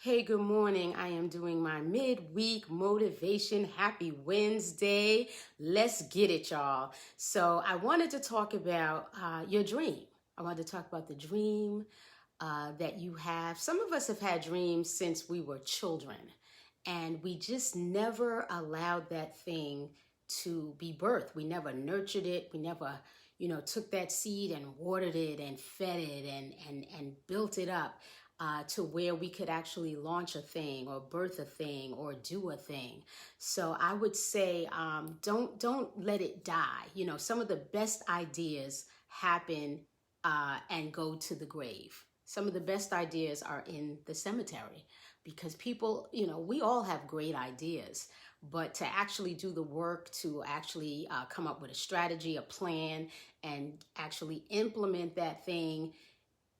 Hey, good morning. I am doing my midweek motivation. Happy Wednesday. Let's get it, y'all. So, I wanted to talk about your dream. I wanted to talk about the dream that you have. Some of us have had dreams since we were children, and we just never allowed that thing to be birthed. We never nurtured it. We never, took that seed and watered it and fed it and built it up to where we could actually launch a thing or birth a thing or do a thing. So I would say, don't let it die. Some of the best ideas happen and go to the grave. Some of the best ideas are in the cemetery because people, we all have great ideas, but to actually do the work to actually come up with a strategy, a plan, and actually implement that thing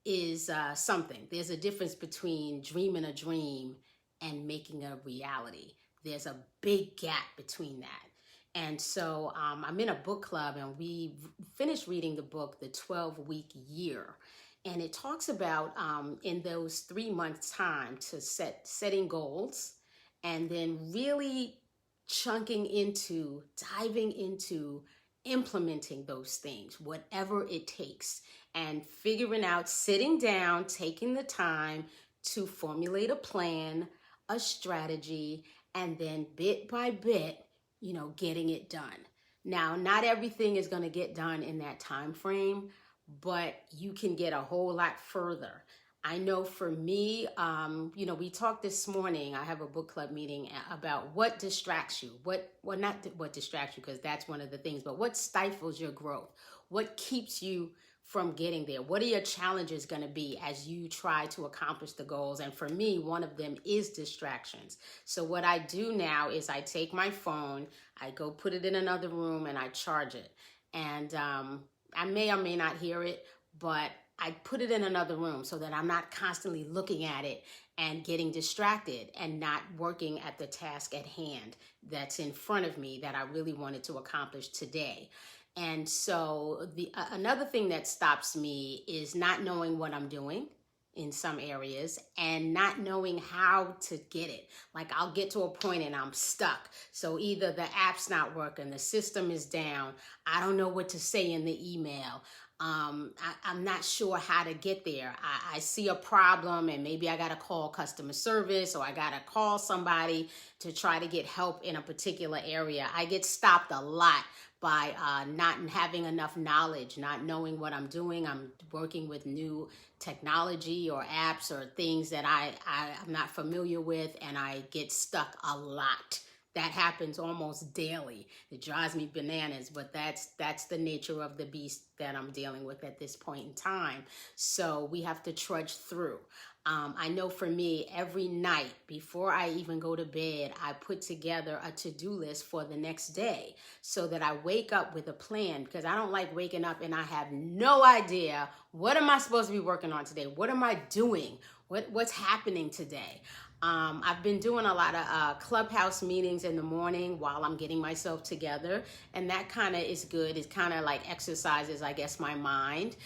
is something. There's a difference between dreaming a dream and making a reality. There's a big gap between that. And so I'm in a book club and we finished reading the book, The 12-Week Year. And it talks about in those 3 months time to setting goals and then really diving into implementing those things, whatever it takes, and figuring out, sitting down, taking the time to formulate a plan, a strategy, and then bit by bit, getting it done. Now, not everything is going to get done in that time frame, but you can get a whole lot further. I know for me, we talked this morning, I have a book club meeting about what distracts you, not what distracts you, because that's one of the things, but what stifles your growth? What keeps you from getting there? What are your challenges going to be as you try to accomplish the goals? And for me, one of them is distractions. So what I do now is I take my phone, I go put it in another room and I charge it. And I may or may not hear it, but I put it in another room so that I'm not constantly looking at it and getting distracted and not working at the task at hand that's in front of me that I really wanted to accomplish today. And so another thing that stops me is not knowing what I'm doing in some areas and not knowing how to get it. Like I'll get to a point and I'm stuck. So either the app's not working, the system is down, I don't know what to say in the email. I'm not sure how to get there. I see a problem and maybe I got to call customer service or I got to call somebody to try to get help in a particular area. I get stopped a lot by not having enough knowledge, not knowing what I'm doing. I'm working with new technology or apps or things that I'm not familiar with, and I get stuck a lot. That happens almost daily. It drives me bananas, but that's the nature of the beast that I'm dealing with at this point in time. So we have to trudge through. I know for me, every night before I even go to bed, I put together a to-do list for the next day so that I wake up with a plan, because I don't like waking up and I have no idea what am I supposed to be working on today? What am I doing? What's happening today? I've been doing a lot of clubhouse meetings in the morning while I'm getting myself together, and that kind of is good. It kind of like exercises, I guess, my mind.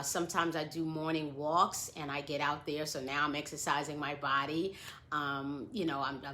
Sometimes I do morning walks and I get out there, so now I'm exercising my body. I'm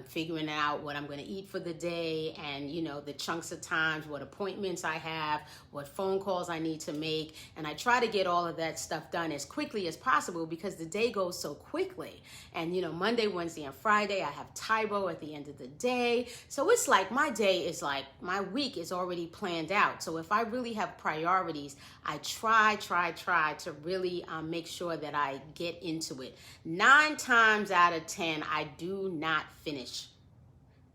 figuring out what I'm going to eat for the day and, the chunks of times, what appointments I have, what phone calls I need to make. And I try to get all of that stuff done as quickly as possible because the day goes so quickly. And, Monday, Wednesday, and Friday, I have Tybo at the end of the day. So it's like my day is like, my week is already planned out. So if I really have priorities, I try to really make sure that I get into it. 9 times out of 10, I do not finish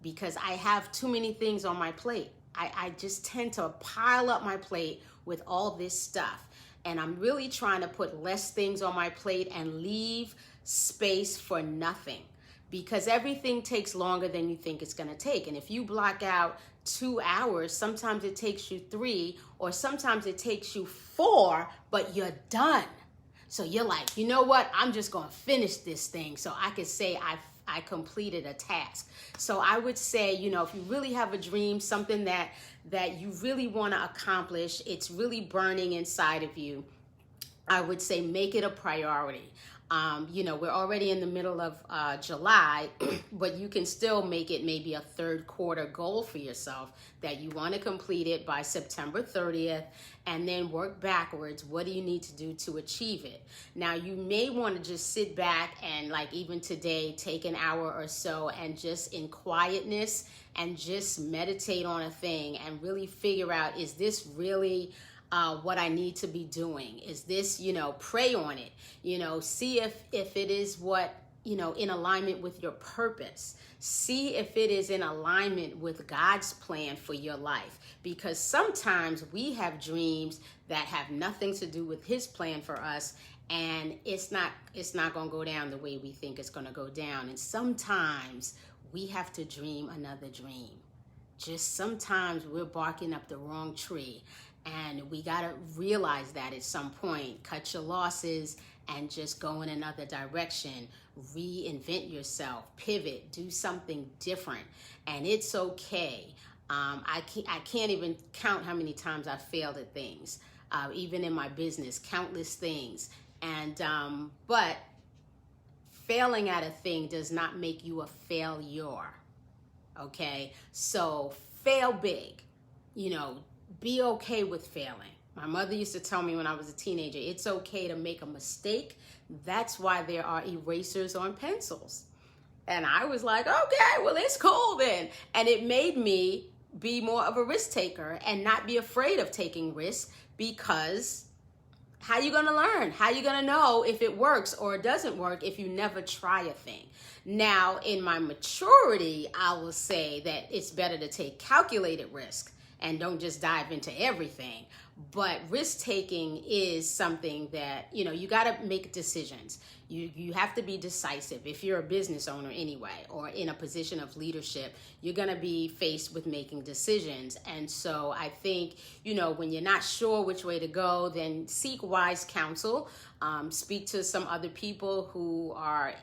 because I have too many things on my plate. I just tend to pile up my plate with all this stuff. And I'm really trying to put less things on my plate and leave space for nothing, because everything takes longer than you think it's going to take. And if you block out 2 hours, sometimes it takes you 3, or sometimes it takes you 4, but you're done. So you're like, you know what? I'm just going to finish this thing so I can say I completed a task. So I would say, if you really have a dream, something that you really want to accomplish, it's really burning inside of you, I would say make it a priority. We're already in the middle of July, but you can still make it maybe a third quarter goal for yourself that you want to complete it by September 30th, and then work backwards. What do you need to do to achieve it? Now, you may want to just sit back and, like even today, take an hour or so and just in quietness and just meditate on a thing and really figure out, is this really what I need to be doing? Is this, pray on it, see if it is what, in alignment with your purpose. See if it is in alignment with God's plan for your life. Because sometimes we have dreams that have nothing to do with his plan for us, and it's not going to go down the way we think it's going to go down. And sometimes we have to dream another dream. Just sometimes we're barking up the wrong tree. And we got to realize that at some point. Cut your losses and just go in another direction. Reinvent yourself, pivot, do something different. And it's okay. I can't even count how many times I failed at things, even in my business, countless things. And but failing at a thing does not make you a failure. Okay? So fail big. Be okay with failing. My mother used to tell me when I was a teenager, it's okay to make a mistake. That's why there are erasers on pencils. And I was like, okay, well, it's cool then. And it made me be more of a risk taker and not be afraid of taking risks, because how you going to learn? How you going to know if it works or it doesn't work if you never try a thing? Now, in my maturity, I will say that it's better to take calculated risk and don't just dive into everything. But risk-taking is something that, you got to make decisions. You have to be decisive. If you're a business owner anyway, or in a position of leadership, you're going to be faced with making decisions. And so I think, when you're not sure which way to go, then seek wise counsel. Speak to some other people who are,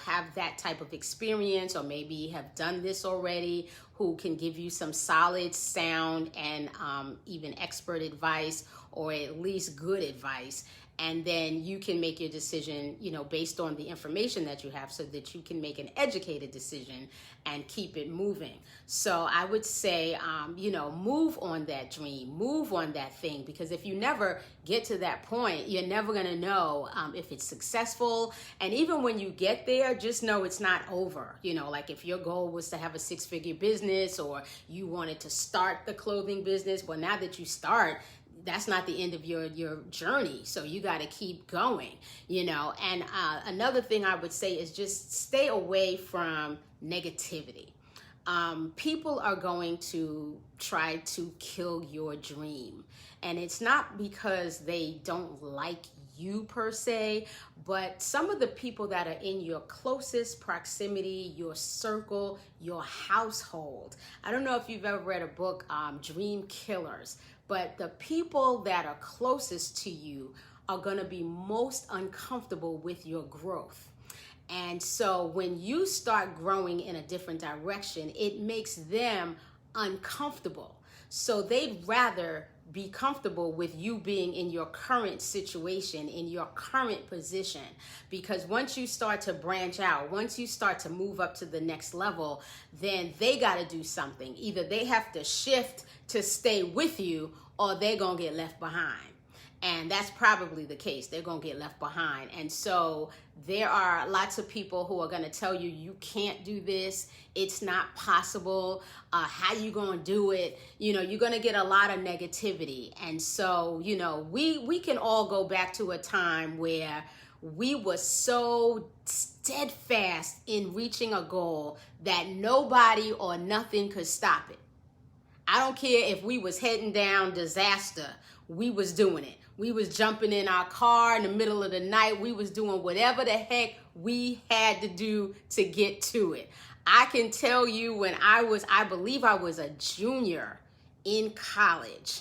have that type of experience, or maybe have done this already, who can give you some solid, sound, and even expert advice, or at least good advice. And then you can make your decision, based on the information that you have, so that you can make an educated decision and keep it moving. So I would say, move on that dream, move on that thing, because if you never get to that point, you're never going to know if it's successful. And even when you get there, just know it's not over. Like if your goal was to have a 6-figure business, or you wanted to start the clothing business, well, now that you start, that's not the end of your journey. So you got to keep going, And another thing I would say is just stay away from negativity. People are going to try to kill your dream. And it's not because they don't like you per se, but some of the people that are in your closest proximity, your circle, your household. I don't know if you've ever read a book, Dream Killers, but the people that are closest to you are going to be most uncomfortable with your growth. And so when you start growing in a different direction, it makes them uncomfortable. So they'd rather be comfortable with you being in your current situation, in your current position. Because once you start to branch out, once you start to move up to the next level, then they got to do something. Either they have to shift to stay with you, or they're going to get left behind. And that's probably the case. They're going to get left behind. And so there are lots of people who are going to tell you, you can't do this. It's not possible. How you going to do it? You're going to get a lot of negativity. And so, we can all go back to a time where we were so steadfast in reaching a goal that nobody or nothing could stop it. I don't care if we was heading down disaster. We was doing it. We was jumping in our car in the middle of the night. We was doing whatever the heck we had to do to get to it. I can tell you when I believe I was a junior in college,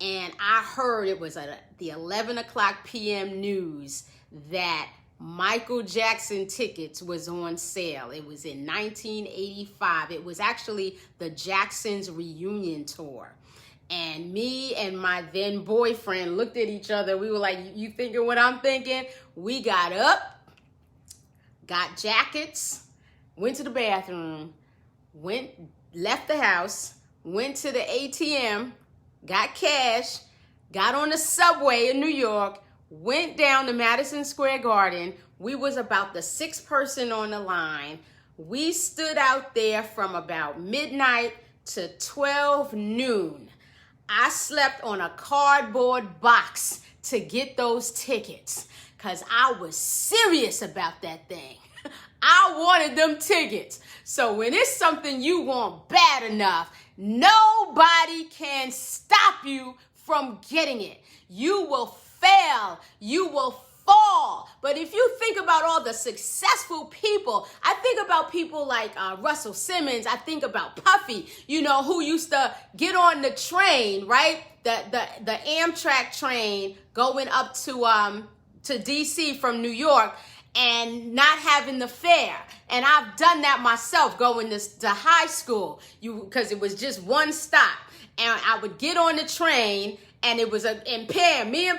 and I heard it was at the 11 o'clock p.m. news that Michael Jackson tickets was on sale. It was in 1985. It was actually the Jacksons reunion tour. And me and my then boyfriend looked at each other. We were like, you thinking what I'm thinking? We got up got jackets, went to the bathroom, left the house, went to the ATM, got cash, got on the subway in New York, went down to Madison Square Garden. We was about the 6th person on the line. We stood out there from about midnight to 12 noon. I slept on a cardboard box to get those tickets because I was serious about that thing. I wanted them tickets. So when it's something you want bad enough, nobody can stop you from getting it. You will fail. You will fall. But if you think about all the successful people, I think about people like Russell Simmons. I think about Puffy, who used to get on the train, right? The Amtrak train going up to DC from New York and not having the fare. And I've done that myself going to high school because it was just one stop. And I would get on the train and it was me and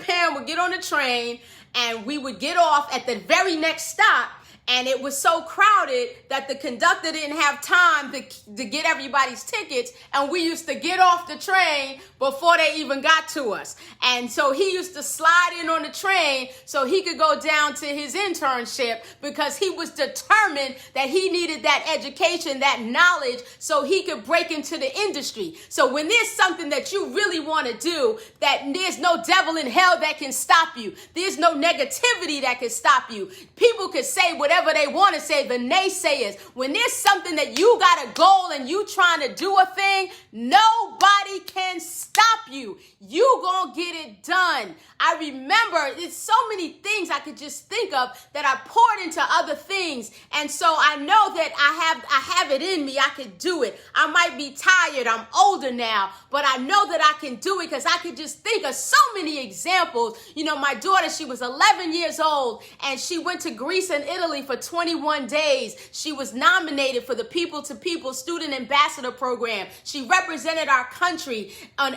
Pam would get on the train and we would get off at the very next stop. And it was so crowded that the conductor didn't have time to get everybody's tickets. And we used to get off the train before they even got to us. And so he used to slide in on the train so he could go down to his internship because he was determined that he needed that education, that knowledge, so he could break into the industry. So when there's something that you really want to do, that there's no devil in hell that can stop you. There's no negativity that can stop you. People could say whatever they want to say, the naysayers. When there's something that you got a goal and you trying to do a thing, nobody can stop you. You gonna get it done. I remember there's so many things I could just think of that I poured into other things. And so I know that I have it in me. I can do it. I might be tired. I'm older now, but I know that I can do it because I could just think of so many examples. My daughter, she was 11 years old and she went to Greece and Italy for 21 days. She was nominated for the People to People Student Ambassador Program. She represented our country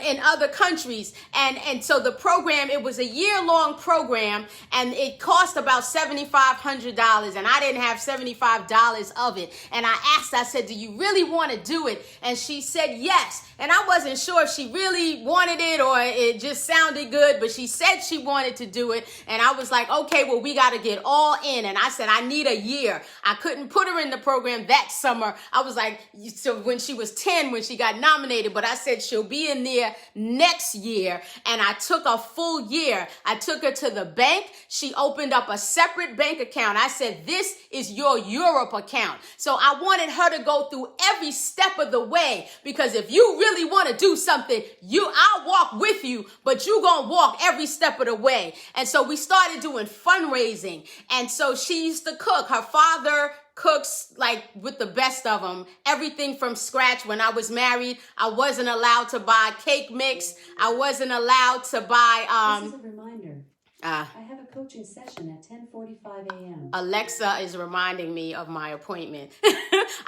in other countries. And so the program, it was a year-long program and it cost about $7,500 and I didn't have $75 of it. And I asked, I said, do you really want to do it? And she said yes. And I wasn't sure if she really wanted it or it just sounded good, but she said she wanted to do it. And I was like, okay, well, we got to get all in. And I said, I need a year. I couldn't put her in the program that summer. I was like, so when she was 10, when she got nominated, but I said she'll be in there next year. And I took a full year. I took her to the bank. She opened up a separate bank account. I said, this is your Europe account. So I wanted her to go through every step of the way, because if you really want to do something, I'll walk with you, but you gonna walk every step of the way. And so we started doing fundraising. And so she used to cook. Her father cooks like with the best of them, everything from scratch. When I was married, I wasn't allowed to buy cake mix. I wasn't allowed to buy This is a reminder. I have a coaching session at 10:45 a.m. Alexa is reminding me of my appointment.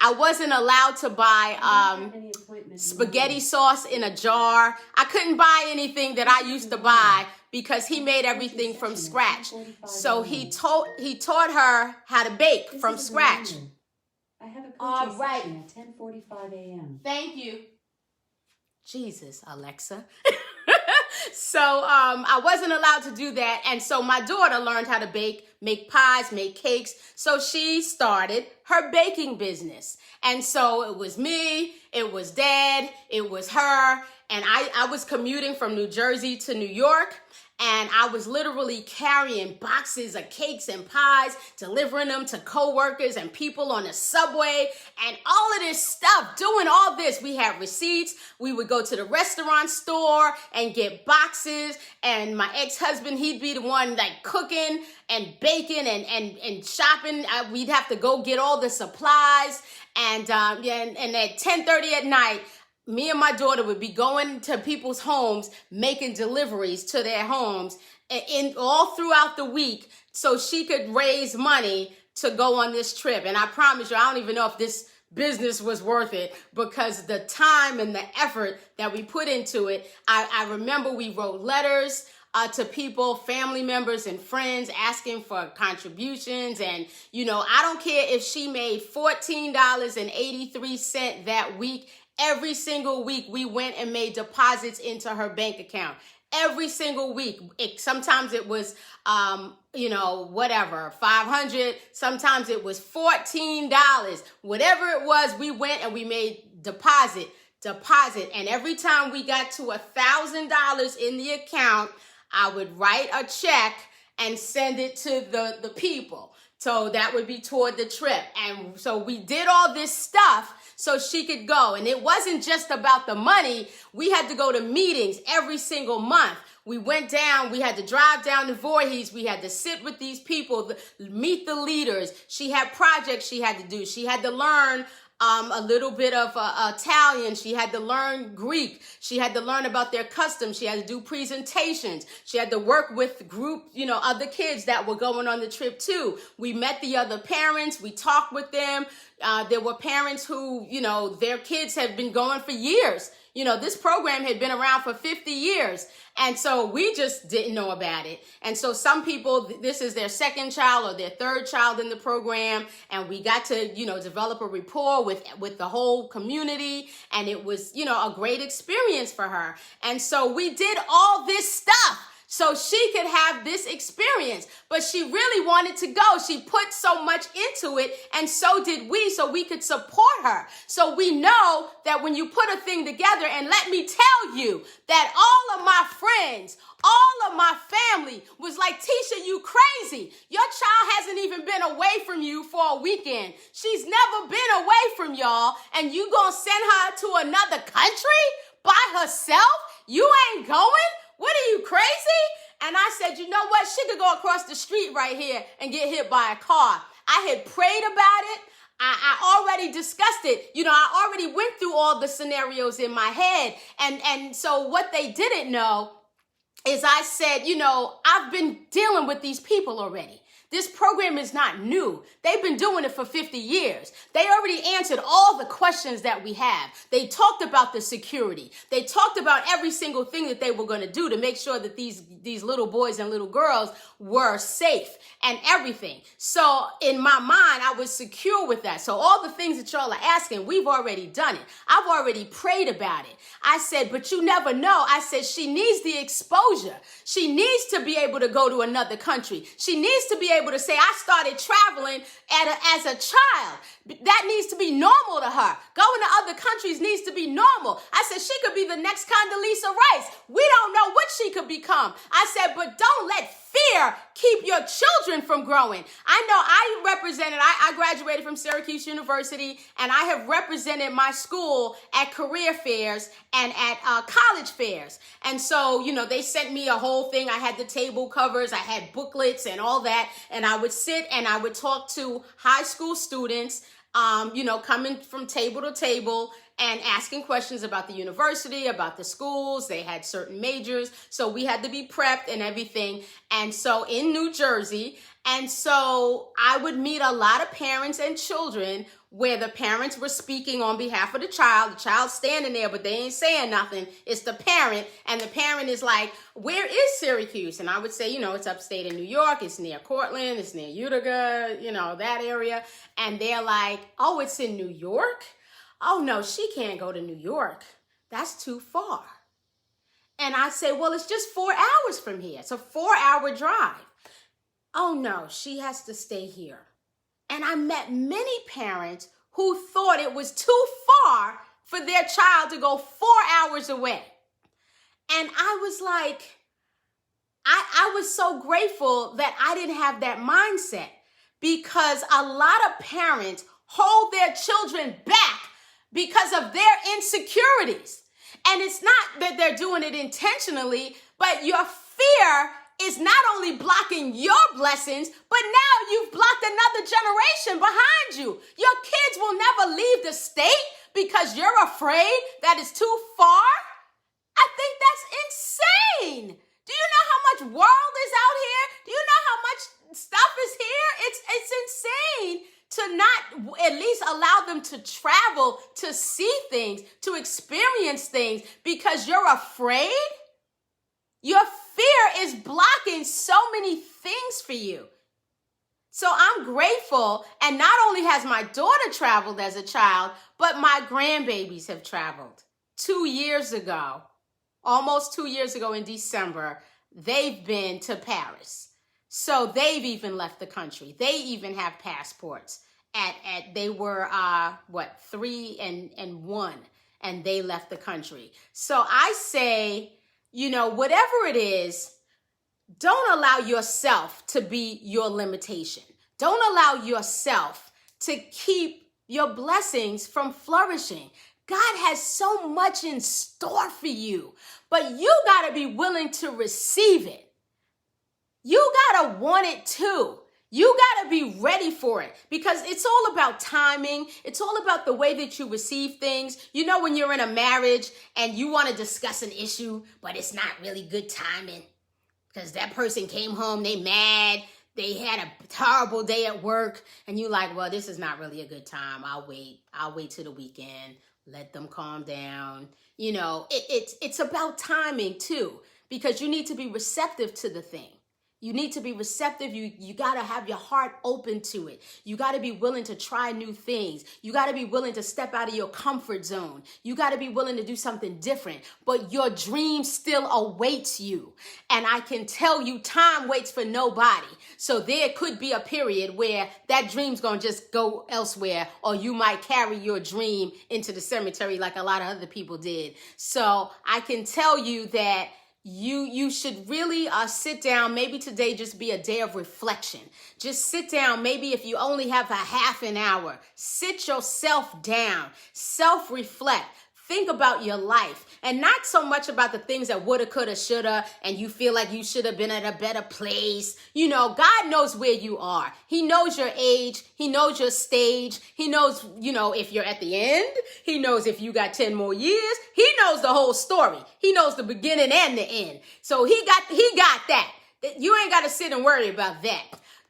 I wasn't allowed to buy spaghetti sauce in a jar. I couldn't buy anything that I used to buy because he made everything from scratch. So he taught her how to bake from scratch. I have a coaching session at 10:45 a.m. Thank you. Jesus, Alexa. So I wasn't allowed to do that. And so my daughter learned how to bake, make pies, make cakes. So she started her baking business. And so it was me, it was Dad, it was her. And I was commuting from New Jersey to New York. And I was literally carrying boxes of cakes and pies, delivering them to coworkers and people on the subway and all of this stuff, doing all this. We had receipts. We would go to the restaurant store and get boxes. And my ex-husband, he'd be the one like cooking and baking and shopping. We'd have to go get all the supplies. And at 10:30 at night, me and my daughter would be going to people's homes, making deliveries to their homes in all throughout the week so she could raise money to go on this trip. And I promise you, I don't even know if this business was worth it because the time and the effort that we put into it. I remember we wrote letters. to people, family members and friends asking for contributions. And, I don't care if she made $14.83 that week. Every single week we went and made deposits into her bank account. Every single week. Sometimes it was, whatever, 500. Sometimes it was $14. Whatever it was, we went and we made deposit. And every time we got to $1,000 in the account, I would write a check and send it to the people. So that would be toward the trip. And so we did all this stuff so she could go. And it wasn't just about the money. We had to go to meetings every single month. We went down, we had to drive down to Voorhees. We had to sit with these people, meet the leaders. She had projects she had to do. She had to learn a little bit of Italian. She had to learn Greek. She had to learn about their customs. She had to do presentations. She had to work with group, other kids that were going on the trip too. We met the other parents. We talked with them. There were parents who, their kids had been going for years. This program had been around for 50 years. And so we just didn't know about it. And so some people, this is their second child or their third child in the program. And we got to, develop a rapport with the whole community. And it was, a great experience for her. And so we did all this stuff so she could have this experience. But she really wanted to go. She put so much into it, and so did we, so we could support her. So we know that when you put a thing together, and let me tell you that all of my friends, all of my family was like, Tisha, you crazy. Your child hasn't even been away from you for a weekend. She's never been away from y'all, and you gonna send her to another country by herself? You ain't going? What are you, crazy? And I said, you know what? She could go across the street right here and get hit by a car. I had prayed about it. I already discussed it. I already went through all the scenarios in my head. And so what they didn't know is I said, I've been dealing with these people already. This program is not new. They've been doing it for 50 years. They already answered all the questions that we have. They talked about the security. They talked about every single thing that they were going to do to make sure that these little boys and little girls were safe and everything. So in my mind, I was secure with that. So all the things that y'all are asking, we've already done it. I've already prayed about it. I said, but you never know. I said, she needs the exposure. She needs to be able to go to another country. She needs to be able to say, I started traveling as a child. That needs to be normal to her. Going to other countries needs to be normal. I said, she could be the next Condoleezza Rice. We don't know what she could become. I said, but don't let fear keep your children from growing. I know I graduated from Syracuse University, and I have represented my school at career fairs and at college fairs. And so, they sent me a whole thing. I had the table covers, I had booklets and all that. And I would sit and I would talk to high school students, coming from table to table and asking questions about the university, about the schools. They had certain majors, so we had to be prepped and everything. And so in New Jersey, and so I would meet a lot of parents and children where the parents were speaking on behalf of the child's standing there, but they ain't saying nothing. It's the parent, and the parent is like, where is Syracuse? And I would say, it's upstate in New York, it's near Cortland, it's near Utica, that area. And they're like, oh, it's in New York? Oh no, she can't go to New York. That's too far. And I say, well, it's just 4 hours from here. It's a 4-hour drive. Oh no, she has to stay here. And I met many parents who thought it was too far for their child to go 4 hours away. And I was like, I was so grateful that I didn't have that mindset, because a lot of parents hold their children back because of their insecurities. And it's not that they're doing it intentionally, but your fear is not only blocking your blessings, but now you've blocked another generation behind you. Your kids will never leave the state because you're afraid that it's too far. I think that's insane. Do you know how much world is out here? Do you know how much stuff is here? It's insane to not at least allow them to travel, to see things, to experience things because you're afraid. Your fear is blocking so many things for you. So I'm grateful, and not only has my daughter traveled as a child, but my grandbabies have traveled. 2 years ago, almost 2 years ago in December, they've been to Paris. So they've even left the country. They even have passports. They were 3 and 1, and they left the country. So I say, whatever it is, don't allow yourself to be your limitation. Don't allow yourself to keep your blessings from flourishing. God has so much in store for you, but you got to be willing to receive it. You got to want it too. You got to be ready for it, because it's all about timing. It's all about the way that you receive things. When you're in a marriage and you want to discuss an issue, but it's not really good timing because that person came home, they mad, they had a horrible day at work, and you like, well, this is not really a good time. I'll wait till the weekend. Let them calm down. It's about timing too, because you need to be receptive to the thing. You need to be receptive. You got to have your heart open to it. You got to be willing to try new things. You got to be willing to step out of your comfort zone. You got to be willing to do something different. But your dream still awaits you. And I can tell you, time waits for nobody. So there could be a period where that dream's going to just go elsewhere, or you might carry your dream into the cemetery like a lot of other people did. So I can tell you that you should really sit down. Maybe today just be a day of reflection. Just sit down. Maybe if you only have a half an hour, sit yourself down, self-reflect. Think about your life, and not so much about the things that woulda, coulda, shoulda, and you feel like you should have been at a better place. God knows where you are. He knows your age. He knows your stage. He knows, if you're at the end. He knows if you got 10 more years. He knows the whole story. He knows the beginning and the end. So he got that. You ain't got to sit and worry about that.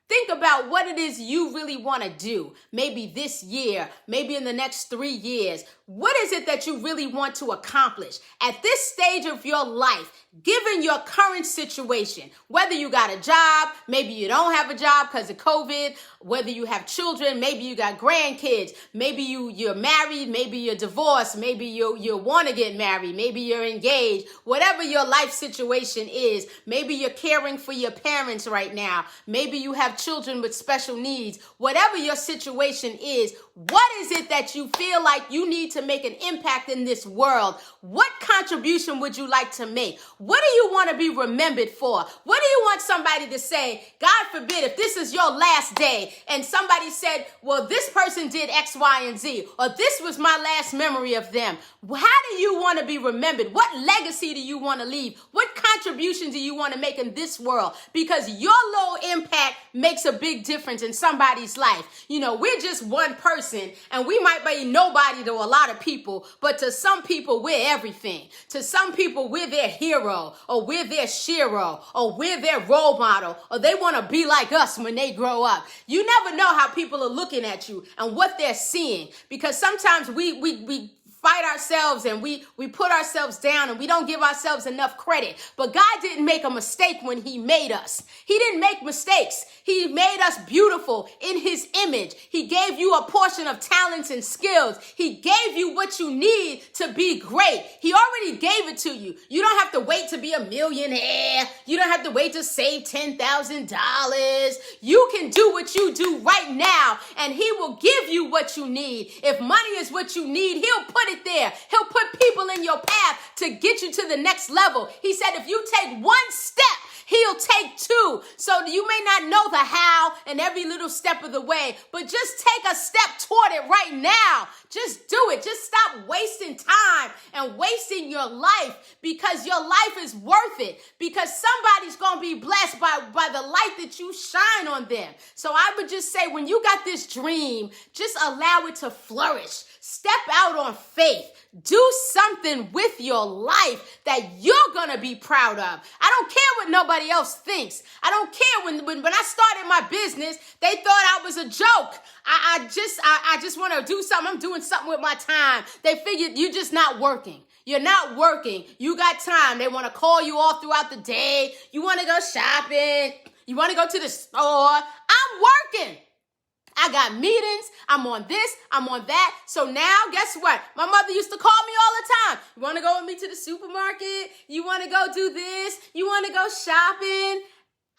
Think about what it is you really want to do. Maybe this year, maybe in the next 3 years. What is it that you really want to accomplish at this stage of your life, given your current situation? Whether you got a job, maybe you don't have a job because of COVID, whether you have children, maybe you got grandkids, maybe you're married, maybe you're divorced, maybe you want to get married, maybe you're engaged, whatever your life situation is. Maybe you're caring for your parents right now. Maybe you have children with special needs. Whatever your situation is, what is it that you feel like you need to make an impact in this world? What contribution would you like to make? What do you want to be remembered for? What do you want somebody to say? God forbid, if this is your last day and somebody said, well, this person did X, Y, and Z, or this was my last memory of them. How do you want to be remembered? What legacy do you want to leave? What contribution do you want to make in this world? Because your little impact makes a big difference in somebody's life. We're just one person, and we might be nobody to a lot of people, but to some people, we're everything. To some people, we're their hero, or we're their shero, or we're their role model, or they want to be like us when they grow up. You never know how people are looking at you and what they're seeing, because sometimes we fight ourselves and we put ourselves down and we don't give ourselves enough credit. But God didn't make a mistake when he made us. He didn't make mistakes. He made us beautiful in his image. He gave you a portion of talents and skills. He gave you what you need to be great. He already gave it to you. You don't have to wait to be a millionaire. You don't have to wait to save $10,000. You can do what you do right now, and he will give you what you need. If money is what you need, he'll put it there. He'll put people in your path to get you to the next level. He said if you take one step, he'll take two. So you may not know the how and every little step of the way, but just take a step toward it right now. Just do it. Just stop wasting time and wasting your life, because your life is worth it, because somebody's going to be blessed by the light that you shine on them. So I would just say, when you got this dream, just allow it to flourish. Step out on faith. Do something with your life that you're going to be proud of. I don't care what nobody else thinks. I don't care when I started my business, they thought I was a joke. I just want to do something. I'm doing something with my time. They figured you're just not working. You're not working. You got time. They want to call you all throughout the day. You want to go shopping. You want to go to the store. I'm working. I got meetings. I'm on this. I'm on that. So now, guess what? My mother used to call me all the time. You want to go with me to the supermarket? You want to go do this? You want to go shopping?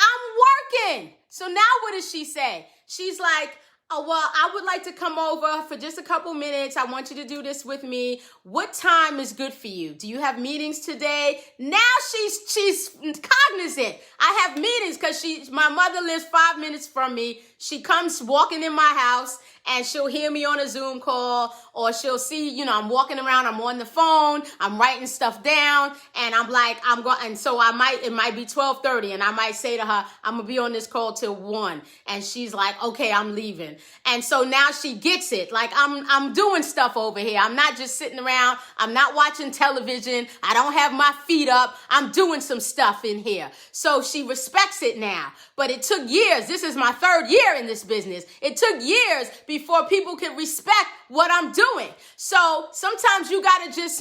I'm working. So now what does she say? She's like, oh, well, I would like to come over for just a couple minutes. I want you to do this with me. What time is good for you? Do you have meetings today? Now she's cognizant. I have meetings because my mother lives 5 minutes from me. She comes walking in my house and she'll hear me on a Zoom call, or she'll see, I'm walking around, I'm on the phone, I'm writing stuff down, and I'm like, and so it might be 12:30, and I might say to her, I'm gonna be on this call till 1, and she's like, okay, I'm leaving. And so now she gets it, like I'm doing stuff over here. I'm not just sitting around, I'm not watching television, I don't have my feet up, I'm doing some stuff in here. So she respects it now, but it took years. This is my 3rd year in this business. It took years before people could respect what I'm doing. So sometimes you got to just,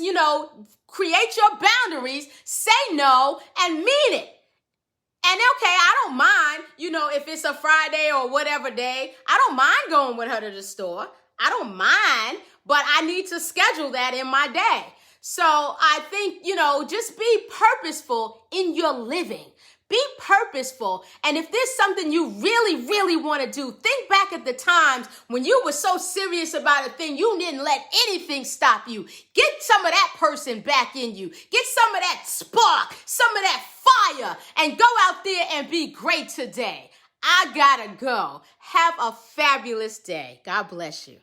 create your boundaries, say no, and mean it. And okay, I don't mind, if it's a Friday or whatever day, I don't mind going with her to the store. I don't mind, but I need to schedule that in my day. So I think, just be purposeful in your living. Be purposeful. And if there's something you really, really want to do, think back at the times when you were so serious about a thing, you didn't let anything stop you. Get some of that person back in you. Get some of that spark, some of that fire, and go out there and be great today. I gotta go. Have a fabulous day. God bless you.